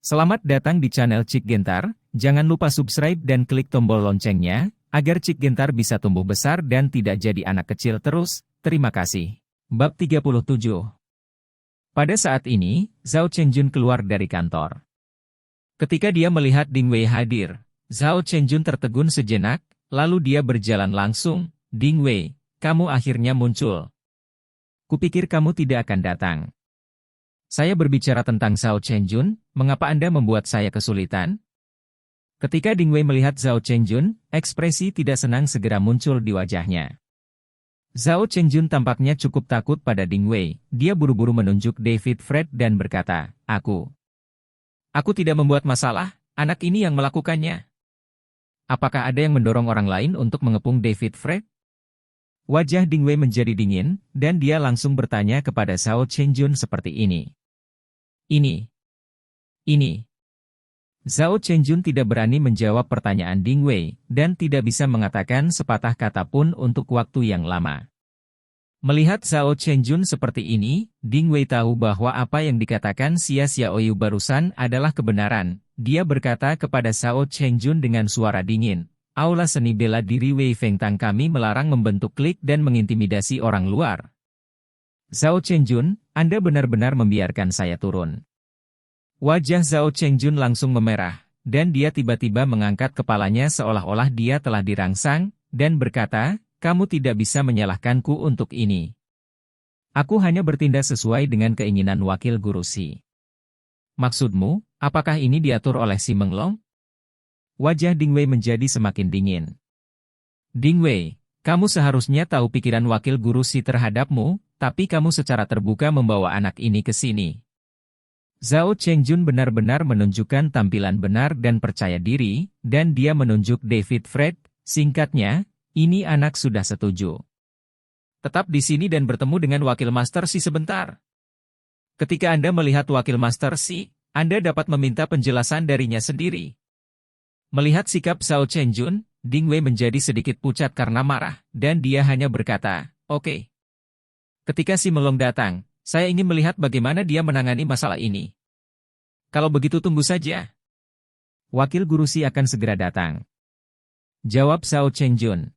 Selamat datang di channel Cik Gentar, jangan lupa subscribe dan klik tombol loncengnya, agar Cik Gentar bisa tumbuh besar dan tidak jadi anak kecil terus, terima kasih. Bab 37. Pada saat ini, Zhao Chengjun keluar dari kantor. Ketika dia melihat Ding Wei hadir, Zhao Chengjun tertegun sejenak, lalu dia berjalan langsung, "Ding Wei, kamu akhirnya muncul. Kupikir kamu tidak akan datang." "Saya berbicara tentang Zhao Chengjun, mengapa Anda membuat saya kesulitan?" Ketika Ding Wei melihat Zhao Chengjun, ekspresi tidak senang segera muncul di wajahnya. Zhao Chengjun tampaknya cukup takut pada Ding Wei, dia buru-buru menunjuk David Fred dan berkata, Aku tidak membuat masalah, anak ini yang melakukannya." "Apakah ada yang mendorong orang lain untuk mengepung David Fred?" Wajah Ding Wei menjadi dingin, dan dia langsung bertanya kepada Zhao Chengjun seperti ini. Ini. Zhao Chengjun tidak berani menjawab pertanyaan Ding Wei, dan tidak bisa mengatakan sepatah kata pun untuk waktu yang lama. Melihat Zhao Chengjun seperti ini, Ding Wei tahu bahwa apa yang dikatakan Xia Xiaoyu barusan adalah kebenaran. Dia berkata kepada Zhao Chengjun dengan suara dingin, "Aula seni bela diri Wei Fengtang kami melarang membentuk klik dan mengintimidasi orang luar. Zhao Chengjun, Anda benar-benar membiarkan saya turun." Wajah Zhao Chengjun langsung memerah, dan dia tiba-tiba mengangkat kepalanya seolah-olah dia telah dirangsang, dan berkata, "Kamu tidak bisa menyalahkanku untuk ini. Aku hanya bertindak sesuai dengan keinginan wakil guru Si." "Maksudmu, apakah ini diatur oleh Si Menglong?" Wajah Ding Wei menjadi semakin dingin. "Ding Wei, kamu seharusnya tahu pikiran wakil guru Si terhadapmu, tapi kamu secara terbuka membawa anak ini ke sini." Zhao Chengjun benar-benar menunjukkan tampilan benar dan percaya diri, dan dia menunjuk David Fred, singkatnya, "Ini anak sudah setuju. Tetap di sini dan bertemu dengan wakil Master Si sebentar. Ketika Anda melihat wakil Master Si, Anda dapat meminta penjelasan darinya sendiri." Melihat sikap Zhao Chengjun, Ding Wei menjadi sedikit pucat karena marah, dan dia hanya berkata, "Oke. Ketika Si Melong datang, saya ingin melihat bagaimana dia menangani masalah ini. Kalau begitu tunggu saja. Wakil guru Si akan segera datang," jawab Zhao Chengjun.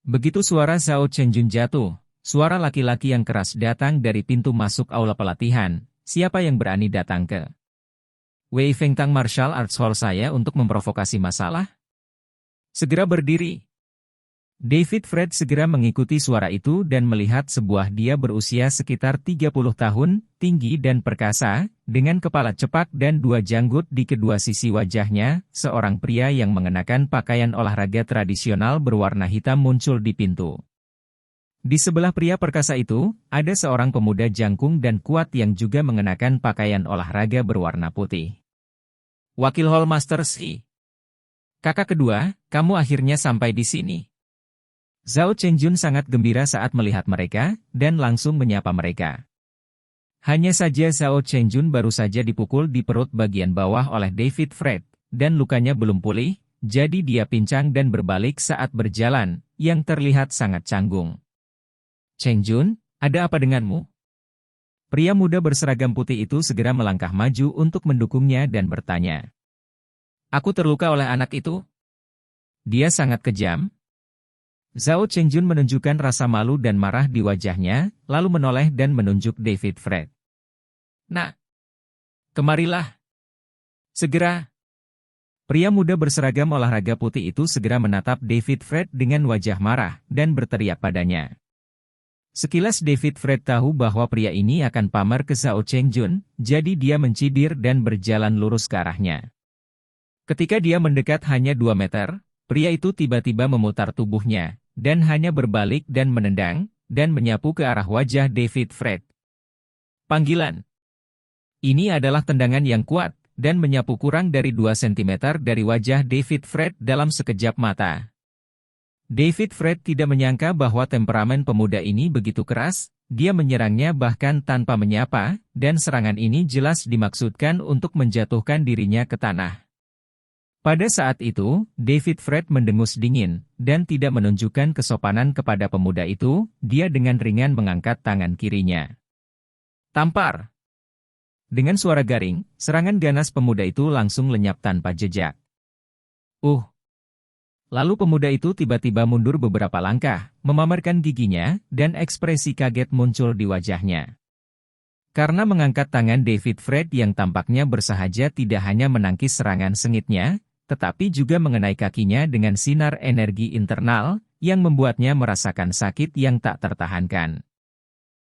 Begitu suara Zhao Chengjun jatuh, suara laki-laki yang keras datang dari pintu masuk aula pelatihan. "Siapa yang berani datang ke Wei Fengtang Martial Arts Hall saya untuk memprovokasi masalah? Segera berdiri." David Fred segera mengikuti suara itu dan melihat sebuah dia berusia sekitar 30 tahun, tinggi dan perkasa, dengan kepala cepak dan dua janggut di kedua sisi wajahnya, seorang pria yang mengenakan pakaian olahraga tradisional berwarna hitam muncul di pintu. Di sebelah pria perkasa itu, ada seorang pemuda jangkung dan kuat yang juga mengenakan pakaian olahraga berwarna putih. "Wakil Hall Master Si. Kakak kedua, kamu akhirnya sampai di sini." Zhao Chengjun sangat gembira saat melihat mereka, dan langsung menyapa mereka. Hanya saja Zhao Chengjun baru saja dipukul di perut bagian bawah oleh David Fred, dan lukanya belum pulih, jadi dia pincang dan berbalik saat berjalan, yang terlihat sangat canggung. "Chengjun, ada apa denganmu?" Pria muda berseragam putih itu segera melangkah maju untuk mendukungnya dan bertanya. "Aku terluka oleh anak itu. Dia sangat kejam." Zhao Chengjun menunjukkan rasa malu dan marah di wajahnya, lalu menoleh dan menunjuk David Fred. "Nah, kemarilah. Segera." Pria muda berseragam olahraga putih itu segera menatap David Fred dengan wajah marah, dan berteriak padanya. Sekilas David Fred tahu bahwa pria ini akan pamer ke Zhao Chengjun, jadi dia mencibir dan berjalan lurus ke arahnya. Ketika dia mendekat hanya 2 meter, pria itu tiba-tiba memutar tubuhnya, dan hanya berbalik dan menendang, dan menyapu ke arah wajah David Fred. Panggilan. Ini adalah tendangan yang kuat, dan menyapu kurang dari 2 cm dari wajah David Fred dalam sekejap mata. David Fred tidak menyangka bahwa temperamen pemuda ini begitu keras, dia menyerangnya bahkan tanpa menyapa, dan serangan ini jelas dimaksudkan untuk menjatuhkan dirinya ke tanah. Pada saat itu, David Fred mendengus dingin, dan tidak menunjukkan kesopanan kepada pemuda itu, dia dengan ringan mengangkat tangan kirinya. "Tampar!" Dengan suara garing, serangan ganas pemuda itu langsung lenyap tanpa jejak. Lalu pemuda itu tiba-tiba mundur beberapa langkah, memamerkan giginya, dan ekspresi kaget muncul di wajahnya. Karena mengangkat tangan David Fred yang tampaknya bersahaja tidak hanya menangkis serangan sengitnya, tetapi juga mengenai kakinya dengan sinar energi internal, yang membuatnya merasakan sakit yang tak tertahankan.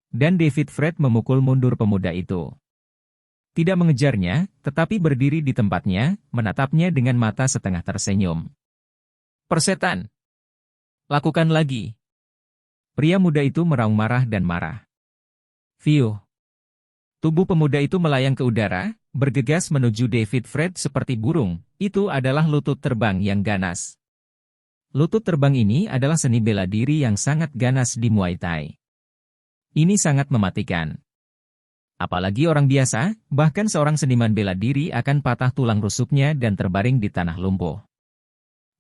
Dan David Fred memukul mundur pemuda itu. Tidak mengejarnya, tetapi berdiri di tempatnya, menatapnya dengan mata setengah tersenyum. Persetan! Lakukan lagi! Pria muda itu meraung marah dan marah. Fiuh! Tubuh pemuda itu melayang ke udara, bergegas menuju David Fred seperti burung. Itu adalah lutut terbang yang ganas. Lutut terbang ini adalah seni bela diri yang sangat ganas di Muay Thai. Ini sangat mematikan. Apalagi orang biasa, bahkan seorang seniman bela diri akan patah tulang rusuknya dan terbaring di tanah lumpuh.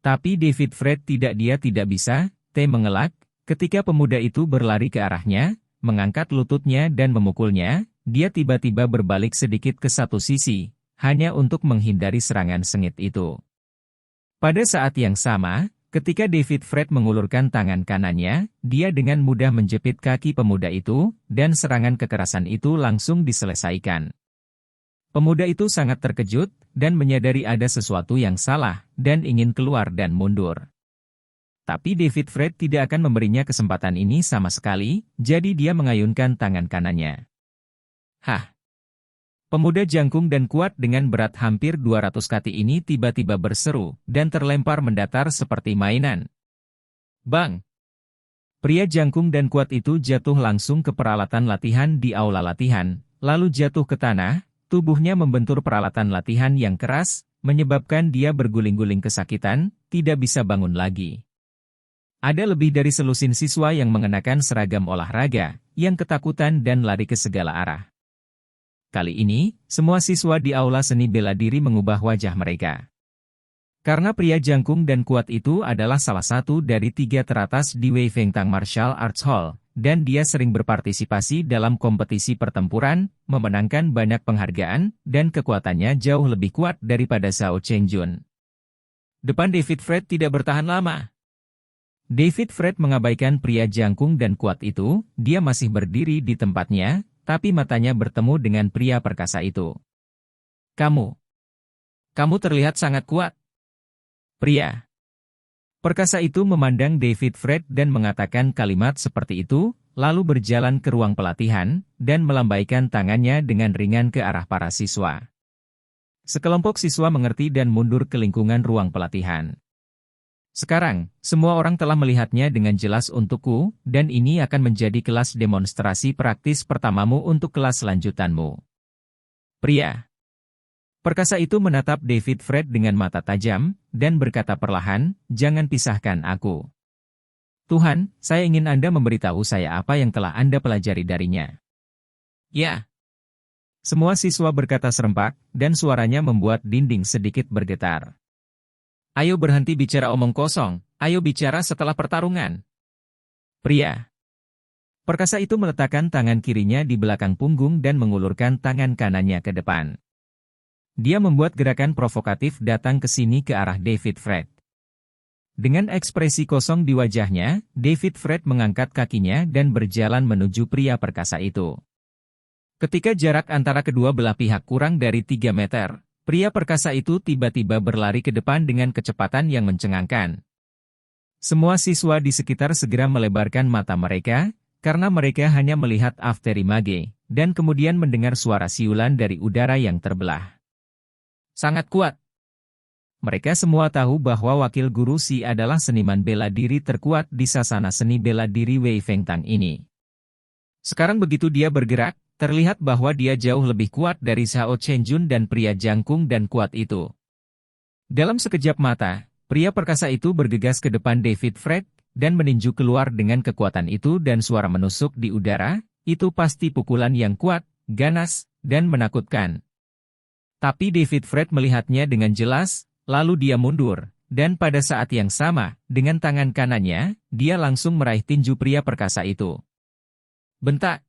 Tapi David Fred tidak bisa, mengelak, ketika pemuda itu berlari ke arahnya, mengangkat lututnya dan memukulnya, dia tiba-tiba berbalik sedikit ke satu sisi, hanya untuk menghindari serangan sengit itu. Pada saat yang sama, ketika David Fred mengulurkan tangan kanannya, dia dengan mudah menjepit kaki pemuda itu, dan serangan kekerasan itu langsung diselesaikan. Pemuda itu sangat terkejut, dan menyadari ada sesuatu yang salah, dan ingin keluar dan mundur. Tapi David Fred tidak akan memberinya kesempatan ini sama sekali, jadi dia mengayunkan tangan kanannya. Hah! Pemuda jangkung dan kuat dengan berat hampir 200 kati ini tiba-tiba berseru, dan terlempar mendatar seperti mainan. Bang! Pria jangkung dan kuat itu jatuh langsung ke peralatan latihan di aula latihan, lalu jatuh ke tanah. Tubuhnya membentur peralatan latihan yang keras, menyebabkan dia berguling-guling kesakitan, tidak bisa bangun lagi. Ada lebih dari selusin siswa yang mengenakan seragam olahraga, yang ketakutan dan lari ke segala arah. Kali ini, semua siswa di aula seni bela diri mengubah wajah mereka. Karena pria jangkung dan kuat itu adalah salah satu dari 3 teratas di Wei Feng Tang Martial Arts Hall, dan dia sering berpartisipasi dalam kompetisi pertempuran, memenangkan banyak penghargaan, dan kekuatannya jauh lebih kuat daripada Zhao Chengjun. Depan David Fred tidak bertahan lama. David Fred mengabaikan pria jangkung dan kuat itu, dia masih berdiri di tempatnya, tapi matanya bertemu dengan pria perkasa itu. Kamu terlihat sangat kuat. Pria perkasa itu memandang David Fred dan mengatakan kalimat seperti itu, lalu berjalan ke ruang pelatihan, dan melambaikan tangannya dengan ringan ke arah para siswa. Sekelompok siswa mengerti dan mundur ke lingkungan ruang pelatihan. Sekarang, semua orang telah melihatnya dengan jelas untukku, dan ini akan menjadi kelas demonstrasi praktis pertamamu untuk kelas lanjutanmu. Pria perkasa itu menatap David Fred dengan mata tajam, dan berkata perlahan, jangan pisahkan aku. Tuhan, saya ingin Anda memberitahu saya apa yang telah Anda pelajari darinya. Ya. Semua siswa berkata serempak, dan suaranya membuat dinding sedikit bergetar. Ayo berhenti bicara omong kosong, ayo bicara setelah pertarungan. Pria perkasa itu meletakkan tangan kirinya di belakang punggung dan mengulurkan tangan kanannya ke depan. Dia membuat gerakan provokatif datang ke sini ke arah David Fred. Dengan ekspresi kosong di wajahnya, David Fred mengangkat kakinya dan berjalan menuju pria perkasa itu. Ketika jarak antara kedua belah pihak kurang dari 3 meter, pria perkasa itu tiba-tiba berlari ke depan dengan kecepatan yang mencengangkan. Semua siswa di sekitar segera melebarkan mata mereka, karena mereka hanya melihat afterimage, dan kemudian mendengar suara siulan dari udara yang terbelah. Sangat kuat. Mereka semua tahu bahwa wakil guru Si adalah seniman bela diri terkuat di sasana seni bela diri Wei Feng Tang ini. Sekarang begitu dia bergerak, terlihat bahwa dia jauh lebih kuat dari Zhao Chengjun dan pria jangkung dan kuat itu. Dalam sekejap mata, pria perkasa itu bergegas ke depan David Fred, dan meninju keluar dengan kekuatan itu dan suara menusuk di udara, itu pasti pukulan yang kuat, ganas, dan menakutkan. Tapi David Fred melihatnya dengan jelas, lalu dia mundur, dan pada saat yang sama, dengan tangan kanannya, dia langsung meraih tinju pria perkasa itu. Bentak!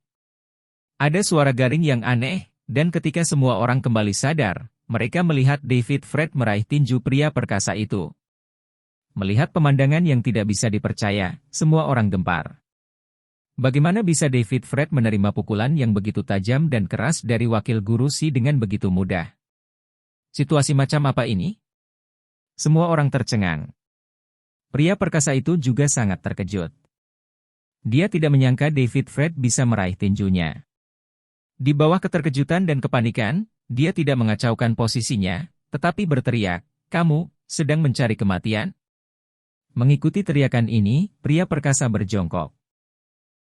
Ada suara garing yang aneh, dan ketika semua orang kembali sadar, mereka melihat David Fred meraih tinju pria perkasa itu. Melihat pemandangan yang tidak bisa dipercaya, semua orang gempar. Bagaimana bisa David Fred menerima pukulan yang begitu tajam dan keras dari wakil guru Si dengan begitu mudah? Situasi macam apa ini? Semua orang tercengang. Pria perkasa itu juga sangat terkejut. Dia tidak menyangka David Fred bisa meraih tinjunya. Di bawah keterkejutan dan kepanikan, dia tidak mengacaukan posisinya, tetapi berteriak, "Kamu sedang mencari kematian?" Mengikuti teriakan ini, pria perkasa berjongkok.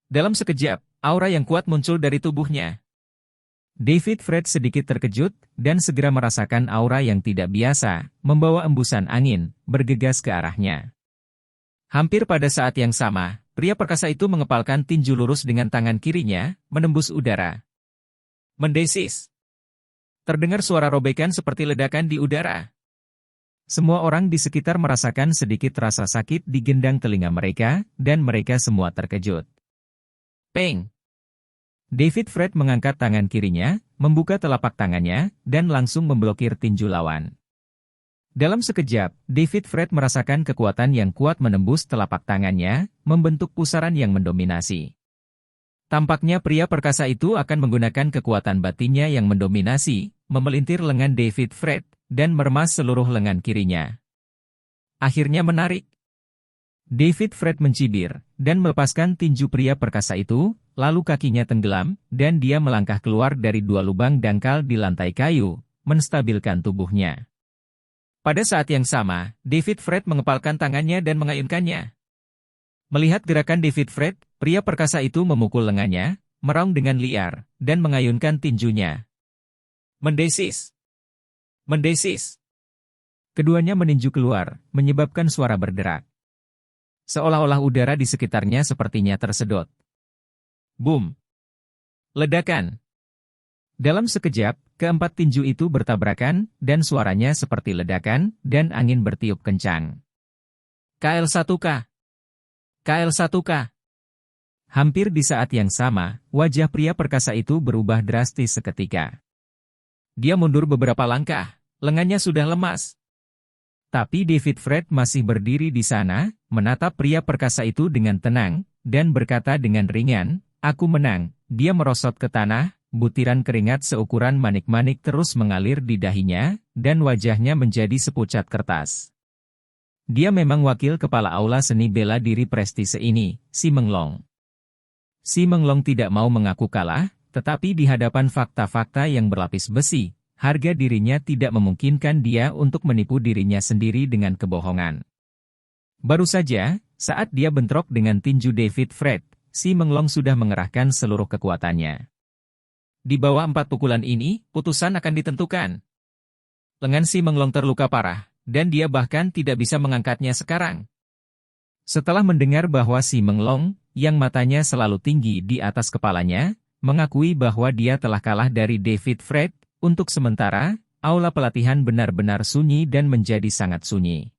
Dalam sekejap, aura yang kuat muncul dari tubuhnya. David Fred sedikit terkejut, dan segera merasakan aura yang tidak biasa, membawa embusan angin, bergegas ke arahnya. Hampir pada saat yang sama, pria perkasa itu mengepalkan tinju lurus dengan tangan kirinya, menembus udara. Mendesis. Terdengar suara robekan seperti ledakan di udara. Semua orang di sekitar merasakan sedikit rasa sakit di gendang telinga mereka, dan mereka semua terkejut. Peng! David Fred mengangkat tangan kirinya, membuka telapak tangannya, dan langsung memblokir tinju lawan. Dalam sekejap, David Fred merasakan kekuatan yang kuat menembus telapak tangannya, membentuk pusaran yang mendominasi. Tampaknya pria perkasa itu akan menggunakan kekuatan batinnya yang mendominasi, memelintir lengan David Fred, dan meremas seluruh lengan kirinya. Akhirnya menarik. David Fred mencibir, dan melepaskan tinju pria perkasa itu, lalu kakinya tenggelam, dan dia melangkah keluar dari dua lubang dangkal di lantai kayu, menstabilkan tubuhnya. Pada saat yang sama, David Fred mengepalkan tangannya dan mengayunkannya. Melihat gerakan David Fred, pria perkasa itu memukul lengannya, meraung dengan liar, dan mengayunkan tinjunya. Mendesis! Mendesis! Keduanya meninju keluar, menyebabkan suara berderak. Seolah-olah udara di sekitarnya sepertinya tersedot. Boom! Ledakan! Dalam sekejap, keempat tinju itu bertabrakan, dan suaranya seperti ledakan, dan angin bertiup kencang. KL1K! KL1K! Hampir di saat yang sama, wajah pria perkasa itu berubah drastis seketika. Dia mundur beberapa langkah, lengannya sudah lemas. Tapi David Fred masih berdiri di sana, menatap pria perkasa itu dengan tenang, dan berkata dengan ringan, "Aku menang." Dia merosot ke tanah. Butiran keringat seukuran manik-manik terus mengalir di dahinya, dan wajahnya menjadi sepucat kertas. Dia memang wakil kepala aula seni bela diri prestise ini, Si Menglong. Si Menglong tidak mau mengaku kalah, tetapi di hadapan fakta-fakta yang berlapis besi, harga dirinya tidak memungkinkan dia untuk menipu dirinya sendiri dengan kebohongan. Baru saja, saat dia bentrok dengan tinju David Fred, Si Menglong sudah mengerahkan seluruh kekuatannya. Di bawah 4 pukulan ini, putusan akan ditentukan. Lengan Si Menglong terluka parah, dan dia bahkan tidak bisa mengangkatnya sekarang. Setelah mendengar bahwa Si Menglong, yang matanya selalu tinggi di atas kepalanya, mengakui bahwa dia telah kalah dari David Fred, untuk sementara, aula pelatihan benar-benar sunyi dan menjadi sangat sunyi.